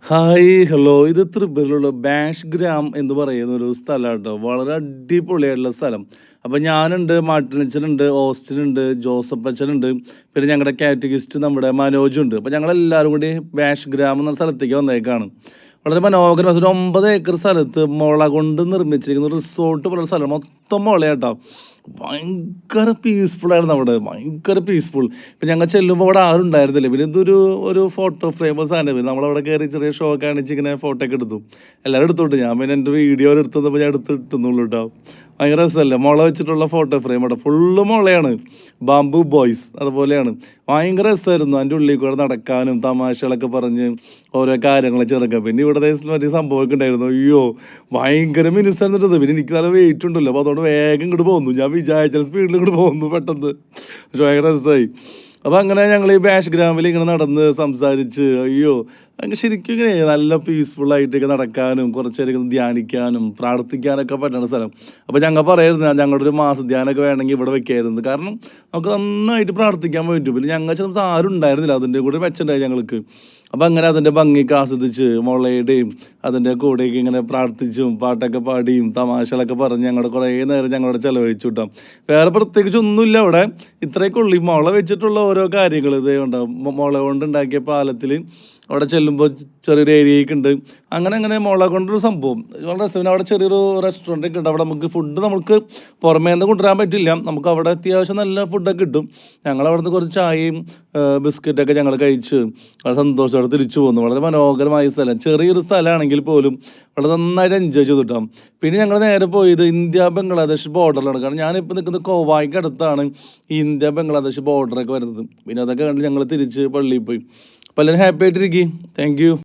Hi hello ഇത് ത്രിപുരയിലുള്ള bash gram എന്ന് പറയുന്ന ഒരു സ്ഥലം കേട്ടോ. വളരെ അടിപൊളിയായിട്ടുള്ള സ്ഥലം. അപ്പം ഞാനുണ്ട്, മാർട്ടിനച്ചനുണ്ട്, ഓസ്റ്റിൻ ഉണ്ട്, ജോസഫ് അച്ഛനുണ്ട്, പിന്നെ ഞങ്ങളുടെ കാറ്റഗിസ്റ്റ് നമ്മുടെ മനോജുണ്ട്. അപ്പം ഞങ്ങളെല്ലാവരും കൂടി ബാഷ് ഗ്രാം എന്ന സ്ഥലത്തേക്ക് വന്നേക്കാണ്. വളരെ മനോഹരം, ഒരു 9 ഏക്കർ സ്ഥലത്ത് മുള കൊണ്ട് നിർമ്മിച്ചിരിക്കുന്ന റിസോർട്ട് പോലുള്ള സ്ഥലം, മൊത്തം മുളയാട്ടോ. ഭയങ്കര പീസ്ഫുൾ ആയിരുന്നു അവിടെ, ഭയങ്കര പീസ്ഫുൾ. ഇപ്പം ഞങ്ങൾ ചെല്ലുമ്പോൾ അവിടെ ആരും ഉണ്ടായിരുന്നില്ല. പിന്നെ ഒരു ഫോട്ടോ ഫ്രെയിം സാധനം, പിന്നെ നമ്മളവിടെ കയറി ചെറിയ ഷോ കാണിച്ച് ഇങ്ങനെ ഫോട്ടോ ഒക്കെ എടുത്തു. എല്ലാവരും എടുത്തോട്ട്, ഞാൻ പിന്നെ എൻ്റെ വീഡിയോ എടുത്തപ്പോൾ ഞാൻ ഇട്ടുന്നുള്ളൂ കേട്ടോ. ഭയങ്കര രസമല്ലേ, മുള വെച്ചിട്ടുള്ള ഫോട്ടോ ഫ്രെയിം അവിടെ ഫുള്ള് മുളയാണ്. ബാംബു ബോയ്സ് അതുപോലെയാണ്. ഭയങ്കര രസമായിരുന്നു അതിൻ്റെ ഉള്ളിൽ കൂടെ നടക്കാനും തമാശകളൊക്കെ പറഞ്ഞ് ഓരോ കാര്യങ്ങൾ ചെറുക്കാം. പിന്നെ ഇവിടെ മറ്റേ സംഭവമൊക്കെ ഉണ്ടായിരുന്നു. അയ്യോ, ഭയങ്കര മിനുസായിരുന്നിട്ടത്. പിന്നെ എനിക്ക് നല്ല വെയിറ്റ് ഉണ്ടല്ലോ, അപ്പോൾ അതുകൊണ്ട് വേഗം ഇങ്ങോട്ട് പോകുന്നു. ഞാൻ വിചാരിച്ച സ്പീഡിൽ ഇങ്ങോട്ട് പോകുന്നു പെട്ടെന്ന്. പക്ഷെ ഭയങ്കര രസമായി. അപ്പോൾ അങ്ങനെ ഞങ്ങൾ ഈ ബാഷ് ഗ്രാമിൽ ഇങ്ങനെ നടന്ന് സംസാരിച്ച്, അയ്യോ അങ്ങനെ ശരിക്കും ഇങ്ങനെ നല്ല പീസ്ഫുൾ ആയിട്ടൊക്കെ നടക്കാനും കുറച്ച് നേരം ധ്യാനിക്കാനും പ്രാർത്ഥിക്കാനൊക്കെ പറ്റുന്ന സ്ഥലം. അപ്പോൾ ഞങ്ങൾ പറയായിരുന്നു ഞങ്ങളുടെ ഒരു മാസ ധ്യാനമൊക്കെ വേണമെങ്കിൽ ഇവിടെ വെക്കായിരുന്നു. കാരണം നമുക്ക് നന്നായിട്ട് പ്രാർത്ഥിക്കാൻ പറ്റും. പിന്നെ ഞങ്ങൾ ചെന്ന് ആരും ഉണ്ടായിരുന്നില്ല, അതിൻ്റെ കൂടെ മെച്ചുണ്ടായി ഞങ്ങൾക്ക്. അപ്പം അങ്ങനെ അതിൻ്റെ ഭംഗിയൊക്കെ ആസ്വദിച്ച് മുളയുടെയും അതിൻ്റെ കൂടെയൊക്കെ ഇങ്ങനെ പ്രാർത്ഥിച്ചും പാട്ടൊക്കെ പാടിയും തമാശകളൊക്കെ പറഞ്ഞ് ഞങ്ങളുടെ കുറേ നേരം ഞങ്ങളോട് ചിലവഴിച്ചു കിട്ടാം. വേറെ പ്രത്യേകിച്ച് ഒന്നുമില്ല അവിടെ. ഇത്രയൊക്കെ ഉള്ളൂ. ഈ മുള വെച്ചിട്ടുള്ള ഓരോ കാര്യങ്ങൾ ഇതേ ഉണ്ടാവും. മുള കൊണ്ടുണ്ടാക്കിയ പാലത്തിൽ അവിടെ ചെല്ലുമ്പോൾ ചെറിയൊരു ഏരിയയൊക്കെ ഉണ്ട്. അങ്ങനെ അങ്ങനെ മുള കൊണ്ടൊരു സംഭവം വളരെ രസം. അവിടെ ചെറിയൊരു റെസ്റ്റോറൻ്റ് ഒക്കെ ഉണ്ട്. അവിടെ നമുക്ക് ഫുഡ് നമുക്ക് പുറമേ നിന്ന് കൊണ്ടുവരാൻ പറ്റില്ല. നമുക്ക് അവിടെ അത്യാവശ്യം നല്ല ഫുഡൊക്കെ കിട്ടും. ഞങ്ങളവിടെ നിന്ന് കുറച്ച് ചായയും ബിസ്ക്കറ്റൊക്കെ ഞങ്ങൾ കഴിച്ച് വളരെ സന്തോഷത്തോടെ തിരിച്ചു പോന്നു. വളരെ മനോഹരമായ സ്ഥലം, ചെറിയൊരു സ്ഥലമാണെങ്കിൽ പോലും വളരെ നന്നായിട്ട് എൻജോയ് ചെയ്തു കിട്ടാം. പിന്നെ ഞങ്ങൾ നേരെ പോയത് ഇന്ത്യ ബംഗ്ലാദേശ് ബോർഡറിലാണ്. കാരണം ഞാനിപ്പോൾ നിൽക്കുന്നത് കോവായ്ക്ക് അടുത്താണ് ഈ ഇന്ത്യ ബംഗ്ലാദേശ് ബോർഡറൊക്കെ വരുന്നത്. പിന്നെ അതൊക്കെ കണ്ട് ഞങ്ങൾ തിരിച്ച് പള്ളിയിൽ പോയി. അപ്പോൾ എല്ലാവരും ഹാപ്പി ആയിട്ടിരിക്കും. Thank U.